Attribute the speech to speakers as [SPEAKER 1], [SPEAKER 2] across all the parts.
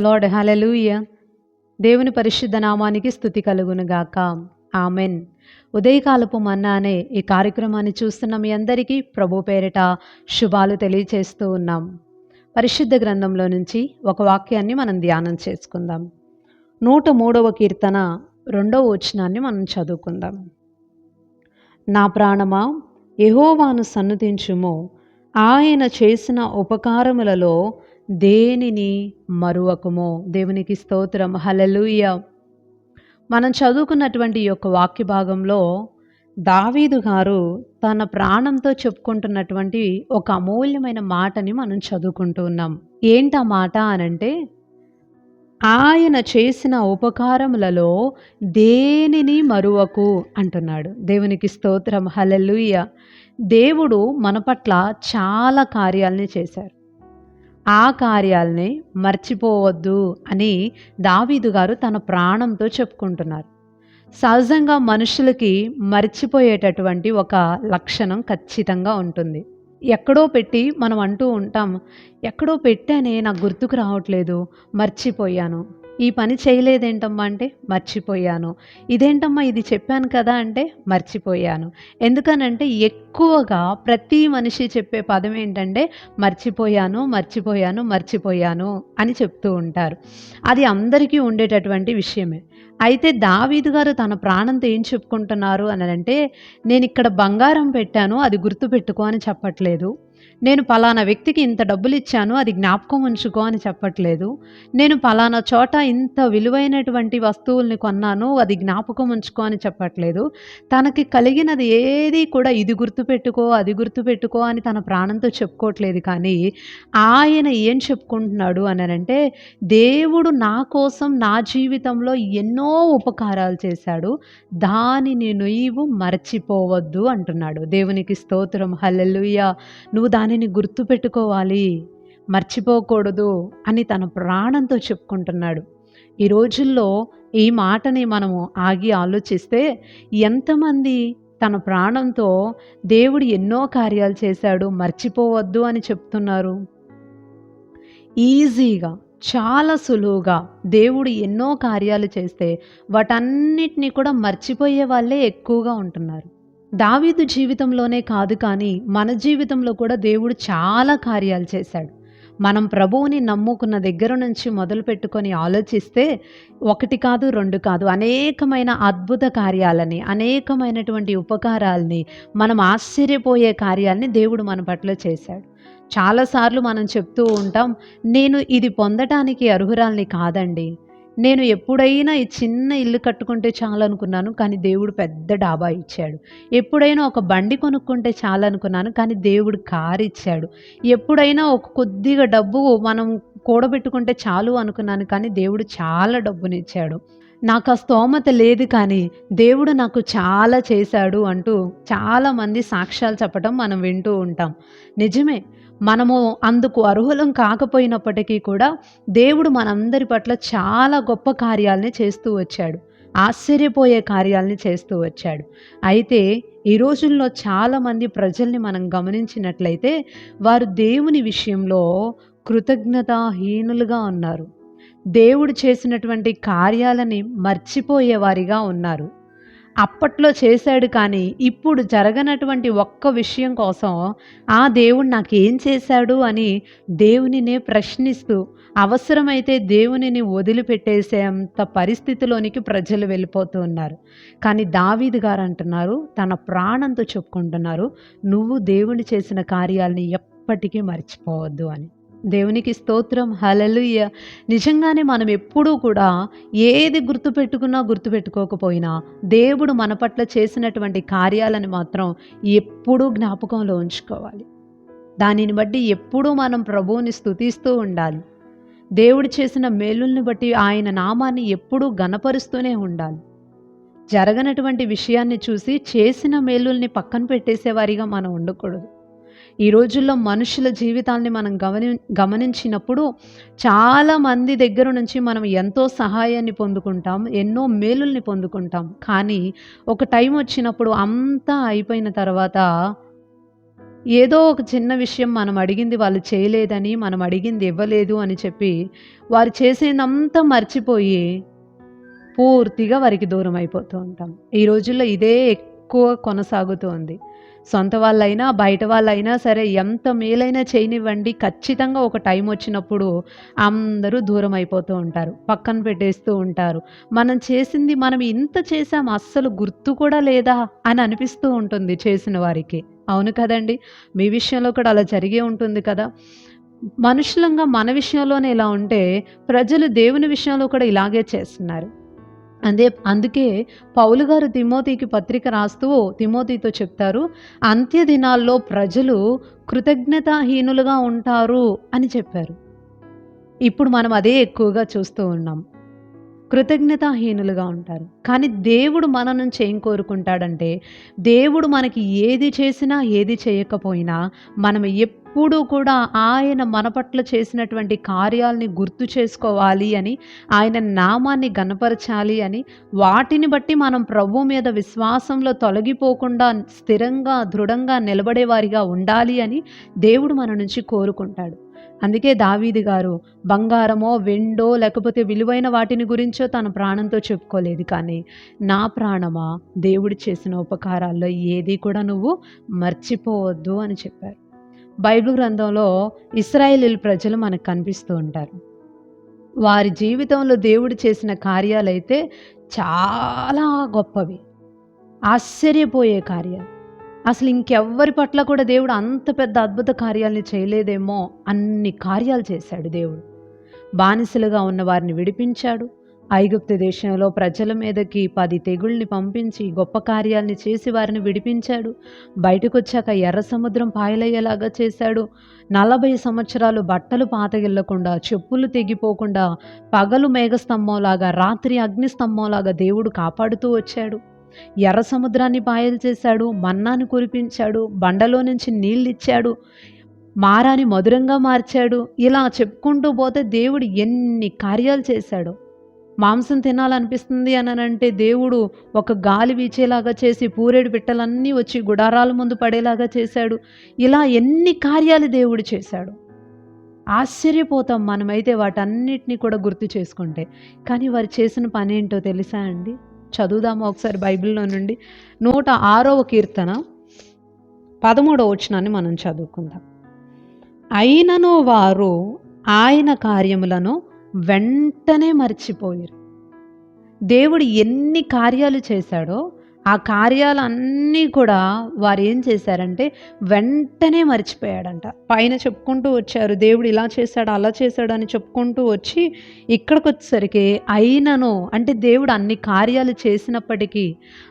[SPEAKER 1] Lord. హల్లెలూయా. దేవుని పరిశుద్ధ నామానికి స్తుతి కలుగును గాక. ఆమెన్. ఉదయకాలపు మన్నా అనే ఈ కార్యక్రమాన్ని చూస్తున్న మీ అందరికీ ప్రభు పేరిట శుభాలు తెలియచేస్తూ ఉన్నాం. పరిశుద్ధ గ్రంథంలో నుంచి ఒక వాక్యాన్ని మనం ధ్యానం చేసుకుందాం. 103వ కీర్తన 2వ వచనాన్ని మనం చదువుకుందాం. నా ప్రాణమా యెహోవాను సన్నుతించుము, ఆయన చేసిన ఉపకారములలో దేనిని మరువకుము. దేవునికి స్తోత్రం. హల్లెలూయా. మనం చదువుకున్నటువంటి ఈ యొక్క వాక్య భాగంలో దావీదు గారు తన ప్రాణంతో చెప్పుకుంటున్నటువంటి ఒక అమూల్యమైన మాటని మనం చదువుకుంటూ ఉన్నాం. ఏంటా మాట అనంటే, ఆయన చేసిన ఉపకారములలో దేనిని మరువకు అంటున్నాడు. దేవునికి స్తోత్రం. హల్లెలూయా. దేవుడు మన పట్ల చాలా కార్యాలని చేశారు. ఆ కార్యాలని మర్చిపోవద్దు అని దావీదు గారు తన ప్రాణంతో చెప్పుకుంటున్నారు. సహజంగా మనుషులకి మర్చిపోయేటటువంటి ఒక లక్షణం ఖచ్చితంగా ఉంటుంది. ఎక్కడో పెట్టి మనం అంటూ ఉంటాం, ఎక్కడో పెట్టానే నాకు గుర్తుకు రావట్లేదు, మర్చిపోయాను. ఈ పని చేయలేదేంటమ్మా అంటే మర్చిపోయాను. ఇదేంటమ్మా ఇది చెప్పాను కదా అంటే మర్చిపోయాను. ఎందుకనంటే ఎక్కువగా ప్రతి మనిషి చెప్పే పదం ఏంటంటే మర్చిపోయాను మర్చిపోయాను మర్చిపోయాను అని చెప్తూ ఉంటారు. అది అందరికీ ఉండేటటువంటి విషయమే. అయితే దావీదు గారు తన ప్రాణంతో ఏం చెప్పుకుంటున్నారు అని అంటే, నేను ఇక్కడ బంగారం పెట్టాను అది గుర్తుపెట్టుకో అని చెప్పట్లేదు. నేను పలానా వ్యక్తికి ఇంత డబ్బులు ఇచ్చాను అది జ్ఞాపకం ఉంచుకో అని చెప్పట్లేదు. నేను పలానా చోట ఇంత విలువైనటువంటి వస్తువుల్ని కొన్నాను అది జ్ఞాపకం ఉంచుకో అని చెప్పట్లేదు. తనకి కలిగినది ఏది కూడా ఇది గుర్తుపెట్టుకో అది గుర్తుపెట్టుకో అని తన ప్రాణంతో చెప్పుకోవట్లేదు. కానీ ఆయన ఏం చెప్పుకుంటున్నాడు అని అంటే, దేవుడు నా కోసం నా జీవితంలో ఎన్నో ఉపకారాలు చేశాడు, దానిని నీవు మర్చిపోవద్దు అంటున్నాడు. దేవునికి స్తోత్రం. హల్లెలూయా. నువ్వు దానిని గుర్తుపెట్టుకోవాలి, మర్చిపోకూడదు అని తన ప్రాణంతో చెప్పుకుంటున్నాడు. ఈ రోజుల్లో ఈ మాటని మనము ఆగి ఆలోచిస్తే ఎంతమంది తన ప్రాణంతో దేవుడు ఎన్నో కార్యాలు చేశాడు మర్చిపోవద్దు అని చెప్తున్నారు. ఈజీగా, చాలా సులువుగా దేవుడు ఎన్నో కార్యాలు చేస్తే వాటన్నిటినీ కూడా మర్చిపోయే వాళ్ళే ఎక్కువగా ఉంటున్నారు. దావీదు జీవితంలోనే కాదు కానీ మన జీవితంలో కూడా దేవుడు చాలా కార్యాలు చేశాడు. మనం ప్రభువుని నమ్ముకున్న దగ్గర నుంచి మొదలు పెట్టుకొని ఆలోచిస్తే ఒకటి కాదు రెండు కాదు అనేకమైన అద్భుత కార్యాలని, అనేకమైనటువంటి ఉపకారాలని, మనం ఆశ్చర్యపోయే కార్యాలని దేవుడు మన పట్ల చేశాడు. చాలాసార్లు మనం చెప్తూ ఉంటాం, నేను ఇది పొందటానికి అర్హురాల్ని కాదండి, నేను ఎప్పుడైనా ఈ చిన్న ఇల్లు కట్టుకుంటే చాలనుకున్నాను కానీ దేవుడు పెద్ద డాబా ఇచ్చాడు. ఎప్పుడైనా ఒక బండి కొనుక్కుంటే చాలనుకున్నాను కానీ దేవుడు కారు ఇచ్చాడు. ఎప్పుడైనా ఒక కొద్దిగా డబ్బు మనం కూడబెట్టుకుంటే చాలు అనుకున్నాను కానీ దేవుడు చాలా డబ్బునిచ్చాడు. నాకు ఆ స్తోమత లేదు కానీ దేవుడు నాకు చాలా చేశాడు అంటూ చాలామంది సాక్ష్యాలు చెప్పడం మనం వింటూ ఉంటాం. నిజమే, మనము అందుకు అర్హులం కాకపోయినప్పటికీ కూడా దేవుడు మనందరి పట్ల చాలా గొప్ప కార్యాలని చేస్తూ వచ్చాడు, ఆశ్చర్యపోయే కార్యాలని చేస్తూ వచ్చాడు. అయితే ఈ రోజుల్లో చాలామంది ప్రజల్ని మనం గమనించినట్లయితే వారు దేవుని విషయంలో కృతజ్ఞతాహీనులుగా ఉన్నారు. దేవుడు చేసినటువంటి కార్యాలని మర్చిపోయేవారిగా ఉన్నారు. అప్పట్లో చేశాడు కానీ ఇప్పుడు జరగనటువంటి ఒక్క విషయం కోసం ఆ దేవుడు నాకేం చేశాడు అని దేవునినే ప్రశ్నిస్తూ అవసరమైతే దేవునిని వదిలిపెట్టేసేంత పరిస్థితిలోనికి ప్రజలు వెళ్ళిపోతూ ఉన్నారు. కానీ దావీదు గారు అంటున్నారు, తన ప్రాణంతో చెప్పుకుంటున్నారు, నువ్వు దేవుని చేసిన కార్యాలని ఎప్పటికీ మర్చిపోవద్దు అని. దేవునికి స్తోత్రం. హల్లెలూయా. నిజంగానే మనం ఎప్పుడూ కూడా ఏది గుర్తుపెట్టుకున్నా గుర్తుపెట్టుకోకపోయినా దేవుడు మన పట్ల చేసినటువంటి కార్యాలను మాత్రం ఎప్పుడూ జ్ఞాపకంలో ఉంచుకోవాలి. దానిని బట్టి ఎప్పుడూ మనం ప్రభువుని స్తుతిస్తూ ఉండాలి. దేవుడు చేసిన మేలుల్ని బట్టి ఆయన నామాన్ని ఎప్పుడూ ఘనపరుస్తూనే ఉండాలి. జరగనటువంటి విషయాన్ని చూసి చేసిన మేలుల్ని పక్కన పెట్టేసేవారిగా మనం ఉండకూడదు. ఈ రోజుల్లో మనుషుల జీవితాన్ని మనం గమనించినప్పుడు చాలామంది దగ్గర నుంచి మనం ఎంతో సహాయాన్ని పొందుకుంటాం, ఎన్నో మేలుల్ని పొందుకుంటాం. కానీ ఒక టైం వచ్చినప్పుడు అంతా అయిపోయిన తర్వాత ఏదో ఒక చిన్న విషయం మనం అడిగింది వాళ్ళు చేయలేదని, మనం అడిగింది ఇవ్వలేదు అని చెప్పి, వారు చేసిందంతా మర్చిపోయి పూర్తిగా వారికి దూరం అయిపోతూ ఉంటాం. ఈ రోజుల్లో ఇదే ఎక్కువ కొనసాగుతూ ఉంది. సొంత వాళ్ళైనా, బయట వాళ్ళైనా సరే ఎంత మేలైనా చేయనివ్వండి, ఖచ్చితంగా ఒక టైం వచ్చినప్పుడు అందరూ దూరం అయిపోతూ ఉంటారు. పక్కన పెట్టేస్తూ ఉంటారు. మనం చేసింది మనం ఇంత చేశాం అస్సలు గుర్తు కూడా లేదా అని అనిపిస్తూ ఉంటుంది చేసిన వారికి. అవును కదండీ! మీ విషయంలో కూడా అలా జరిగే ఉంటుంది కదా! మనుషులంగా మన విషయంలోనే ఇలా ఉంటే, ప్రజలు దేవుని విషయంలో కూడా ఇలాగే చేస్తున్నారు. అందుకే పౌలు గారు తిమోతికి పత్రిక రాస్తూ తిమోతితో చెప్తారు, అంత్య దినాల్లో ప్రజలు కృతజ్ఞతాహీనులుగా ఉంటారు అని చెప్పారు. ఇప్పుడు మనం అదే ఎక్కువగా చూస్తూ ఉన్నాం. కృతజ్ఞతాహీనులుగా ఉంటారు. కానీ దేవుడు మన నుంచి ఏం కోరుకుంటాడంటే, దేవుడు మనకి ఏది చేసినా, ఏది చేయకపోయినా, మనం ఎప్పుడూ కూడా ఆయన మన పట్ల చేసినటువంటి కార్యాలని గుర్తు చేసుకోవాలి అని, ఆయన నామాన్ని ఘనపరచాలి అని, వాటిని బట్టి మనం ప్రభువు మీద విశ్వాసంలో తొలగిపోకుండా స్థిరంగా, దృఢంగా నిలబడేవారిగా ఉండాలి అని దేవుడు మన నుంచి కోరుకుంటాడు. అందుకే దావీదు గారు బంగారమో, వెండో లేకపోతే విలువైన వాటిని గురించో తన ప్రాణంతో చెప్పుకోలేదు. కానీ, నా ప్రాణమా దేవుడు చేసిన ఉపకారాల్లో ఏది కూడా నువ్వు మర్చిపోవద్దు అని చెప్పారు. బైబిల్ గ్రంథంలో ఇశ్రాయేలీయుల ప్రజలు మనకు కనిపిస్తూ ఉంటారు. వారి జీవితంలో దేవుడు చేసిన కార్యాలైతే చాలా గొప్పవి. ఆశ్చర్యపోయే కార్యాలు. అసలు ఇంకెవ్వరి పట్ల కూడా దేవుడు అంత పెద్ద అద్భుత కార్యాల్ని చేయలేదేమో అన్ని కార్యాలు చేశాడు దేవుడు. బానిసలుగా ఉన్న వారిని విడిపించాడు. ఐగుప్తు దేశంలో ప్రజల మీదకి 10 తెగుళ్ళని పంపించి గొప్ప కార్యాల్ని చేసి వారిని విడిపించాడు. బయటకొచ్చాక ఎర్ర సముద్రం పాయలయ్యేలాగా చేశాడు. 40 సంవత్సరాలు బట్టలు పాతగిల్లకుండా, చెప్పులు తెగిపోకుండా, పగలు మేఘస్తంభంలాగా, రాత్రి అగ్నిస్తంభంలాగా దేవుడు కాపాడుతూ వచ్చాడు. ఎర్ర సముద్రాన్ని పాయలు చేశాడు, మన్నాను కురిపించాడు, బండలో నుంచి నీళ్ళిచ్చాడు, మారాని మధురంగా మార్చాడు. ఇలా చెప్పుకుంటూ పోతే దేవుడు ఎన్ని కార్యాలు చేశాడో. మాంసం తినాలనిపిస్తుంది అనంటే దేవుడు ఒక గాలి వీచేలాగా చేసి పూరేడు పిట్టలన్నీ వచ్చి గుడారాల ముందు పడేలాగా చేశాడు. ఇలా ఎన్ని కార్యాలు దేవుడు చేశాడు. ఆశ్చర్యపోతాం మనమైతే వాటన్నిటిని కూడా గుర్తు చేసుకుంటే. కానీ వారు చేసిన పనేంటో తెలుసా అండి? చదువుదామా ఒకసారి బైబిల్‌లో నుండి 106వ కీర్తన 13వ వచనాన్ని మనం చదువుకుందాం. అయినను వారు ఆయన కార్యములను వెంటనే మర్చిపోయిరి. దేవుడు ఎన్ని కార్యాలు చేశాడో ఆ కార్యాలన్నీ కూడా వారు ఏం చేశారంటే వెంటనే మర్చిపోయాడంట. పైన చెప్పుకుంటూ వచ్చారు, దేవుడు ఇలా చేశాడు, అలా చేశాడు అని చెప్పుకుంటూ వచ్చి ఇక్కడికి వచ్చేసరికి అయినను అంటే దేవుడు అన్ని కార్యాలు చేసినప్పటికీ,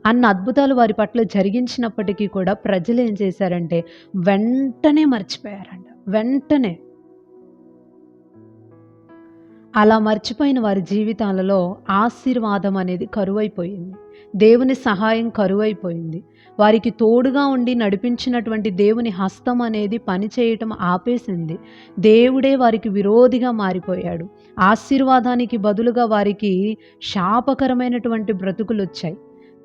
[SPEAKER 1] అన్ని అద్భుతాలు వారి పట్ల జరిగించినప్పటికీ కూడా ప్రజలు ఏం చేశారంటే వెంటనే మర్చిపోయారంట. వెంటనే అలా మర్చిపోయిన వారి జీవితాలలో ఆశీర్వాదం అనేది కరువైపోయింది. దేవుని సహాయం కరువైపోయింది. వారికి తోడుగా ఉండి నడిపించినటువంటి దేవుని హస్తం అనేది పనిచేయటం ఆపేసింది. దేవుడే వారికి విరోధిగా మారిపోయాడు. ఆశీర్వాదానికి బదులుగా వారికి శాపకరమైనటువంటి బ్రతుకులు వచ్చాయి.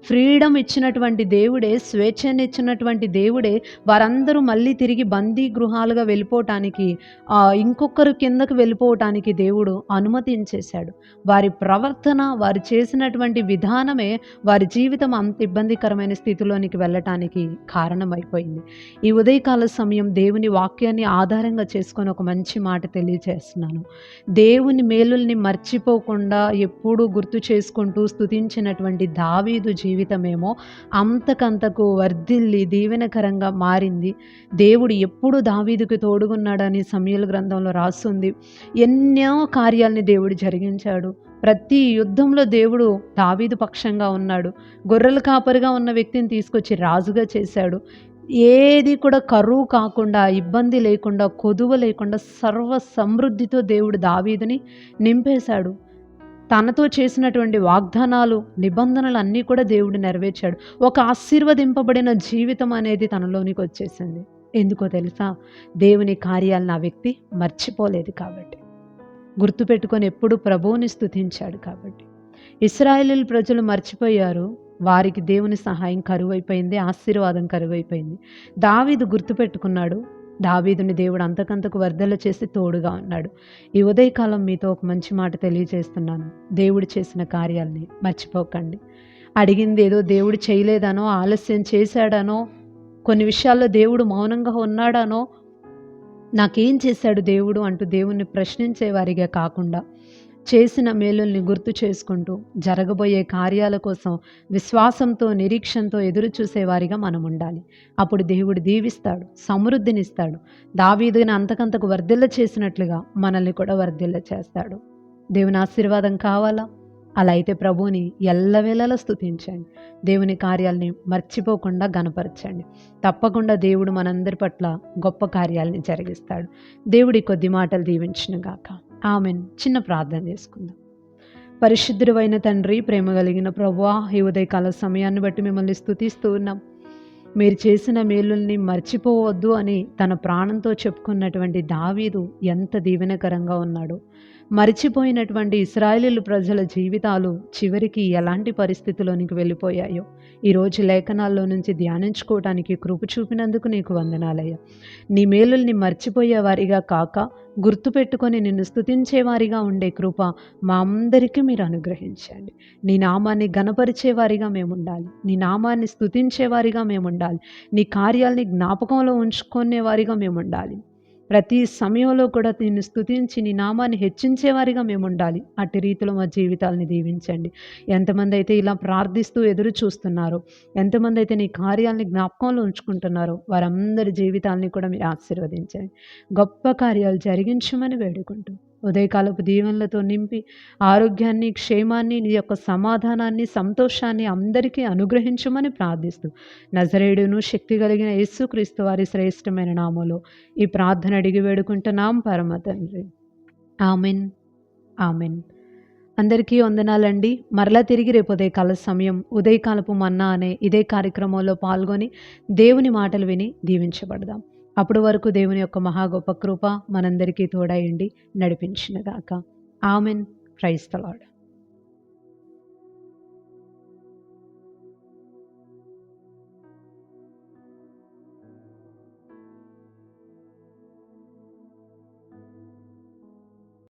[SPEAKER 1] ఫ్రీడమ్ ఇచ్చినటువంటి దేవుడే, స్వేచ్ఛని ఇచ్చినటువంటి దేవుడే వారందరూ మళ్ళీ తిరిగి బందీ గృహాలుగా వెళ్ళిపోవటానికి, ఇంకొకరు కిందకు వెళ్ళిపోవటానికి దేవుడు అనుమతించేశాడు. వారి ప్రవర్తన, వారు చేసినటువంటి విధానమే వారి జీవితం అంత ఇబ్బందికరమైన స్థితిలోనికి వెళ్ళటానికి కారణమైపోయింది. ఈ ఉదయకాల సమయం దేవుని వాక్యాన్ని ఆధారంగా చేసుకొని ఒక మంచి మాట తెలియజేస్తున్నాను. దేవుని మేలుల్ని మర్చిపోకుండా ఎప్పుడూ గుర్తు చేసుకుంటూ స్తుతించినటువంటి దావీదు జీవితమేమో అంతకంతకు వర్ధిల్లి దీవెనకరంగా మారింది. దేవుడు ఎప్పుడు దావీదుకు తోడుగున్నాడని సమూయేలు గ్రంథంలో రాస్తుంది. ఎన్నో కార్యాలని దేవుడు జరిగించాడు. ప్రతి యుద్ధంలో దేవుడు దావీదు పక్షంగా ఉన్నాడు. గొర్రెల కాపరిగా ఉన్న వ్యక్తిని తీసుకొచ్చి రాజుగా చేశాడు. ఏది కూడా కరువు కాకుండా, ఇబ్బంది లేకుండా, కొదువ లేకుండా సర్వ సమృద్ధితో దేవుడు దావీదుని నింపేశాడు. తనతో చేసినటువంటి వాగ్దానాలు, నిబంధనలు అన్నీ కూడా దేవుడు నెరవేర్చాడు. ఒక ఆశీర్వదింపబడిన జీవితం అనేది తనలోనికి వచ్చేసింది. ఎందుకో తెలుసా? దేవుని కార్యాలను ఆ వ్యక్తి మర్చిపోలేదు కాబట్టి, గుర్తుపెట్టుకొని ఎప్పుడు ప్రభువుని స్తుతించాడు కాబట్టి. ఇశ్రాయేలీయుల ప్రజలు మర్చిపోయారు. వారికి దేవుని సహాయం కరువైపోయింది, ఆశీర్వాదం కరువైపోయింది. దావీదు గుర్తుపెట్టుకున్నాడు. దావీదుని దేవుడు అంతకంతకు వర్ధల చేసి తోడుగా ఉన్నాడు. ఈ ఉదయకాలం మీతో ఒక మంచి మాట తెలియజేస్తున్నాను. దేవుడు చేసిన కార్యాల్ని మర్చిపోకండి. అడిగింది ఏదో దేవుడు చేయలేదనో, ఆలస్యం చేశాడనో, కొన్ని విషయాల్లో దేవుడు మౌనంగా ఉన్నాడనో, నాకేం చేశాడు దేవుడు అంటూ దేవుణ్ణి ప్రశ్నించేవారిగా కాకుండా, చేసిన మేలుల్ని గుర్తు చేసుకుంటూ జరగబోయే కార్యాల కోసం విశ్వాసంతో, నిరీక్షణతో ఎదురు చూసేవారిగా మనం ఉండాలి. అప్పుడు దేవుడు దీవిస్తాడు, సమృద్ధినిస్తాడు. దావీదుని అంతకంతకు వర్ధిల్ల చేసినట్లుగా మనల్ని కూడా వర్ధిల్ల చేస్తాడు. దేవుని ఆశీర్వాదం కావాలా? అలా అయితే ప్రభువుని ఎల్లవేళలా స్తుతించండి. దేవుని కార్యాలని మర్చిపోకుండా గనపరచండి. తప్పకుండా దేవుడు మనందరి పట్ల గొప్ప కార్యాలని జరిగిస్తాడు. దేవుడి కొద్ది మాటలు దీవించునుగాక. ఆమెన్. చిన్న ప్రార్థన చేసుకుందాం. పరిశుద్ధుడైన తండ్రి, ప్రేమ కలిగిన ప్రభువా, ఈ ఉదయకాల సమయాన్ని బట్టి మిమ్మల్ని స్తుతిస్తూ ఉన్నాం. మీరు చేసిన మేలుల్ని మర్చిపోవద్దు అని తన ప్రాణంతో చెప్పుకున్నటువంటి దావీదు ఎంత దీవెనకరంగా ఉన్నాడో, మరిచిపోయినటువంటి ఇశ్రాయేలు ప్రజల జీవితాలు చివరికి ఎలాంటి పరిస్థితిలోనికి వెళ్ళిపోయాయో ఈరోజు లేఖనాల్లో నుంచి ధ్యానించుకోవటానికి కృప చూపినందుకు నీకు వందనాలయ్యా. నీ మేలుల్ని మర్చిపోయేవారిగా కాక గుర్తుపెట్టుకొని నిన్ను స్తుతించేవారిగా ఉండే కృప మా అందరికీ మీరు అనుగ్రహించండి. నీ నామాన్ని గణపరిచేవారిగా మేము ఉండాలి. నీ నామాన్ని స్తుతించేవారిగా మేము ఉండాలి. నీ కార్యాల్ని జ్ఞాపకంలో ఉంచుకునేవారిగా మేము ఉండాలి. ప్రతి సమయంలో కూడా నిన్ను స్తుతించి నీ నామాన్ని హెచ్చించేవారిగా మేము ఉండాలి. అట్టి రీతిలో మా జీవితాలని దీవించండి. ఎంతమంది అయితే ఇలా ప్రార్థిస్తూ ఎదురు చూస్తున్నారో, ఎంతమంది అయితే నీ కార్యాలని జ్ఞాపకంలో ఉంచుకుంటున్నారో, వారందరి జీవితాలని కూడా మీరు ఆశీర్వదించండి. గొప్ప కార్యాలు జరిగించమని వేడుకుంటూ ఉదయకాలపు దీవెనలతో నింపి ఆరోగ్యాన్ని, క్షేమాన్ని, నీ యొక్క సమాధానాన్ని, సంతోషాన్ని అందరికీ అనుగ్రహించమని ప్రార్థిస్తూ నజరేయుడును శక్తి కలిగిన యేసుక్రీస్తు వారి శ్రేష్టమైన నామములో ఈ ప్రార్థన అడిగి వేడుకుంటున్నాం పరమ తండ్రి. ఆమెన్. ఆమెన్. అందరికీ వందనాలండి. మరలా తిరిగి రేపు ఉదయకాల సమయం ఉదయకాలపు మన్నా అనే ఇదే కార్యక్రమంలో పాల్గొని దేవుని మాటలు విని దీవించబడదాం. అప్పటి వరకు దేవుని యొక్క మహా గొప్ప కృప మనందరికీ తోడయండి నడిపించునుగాక. ఆమెన్. Praise the lord.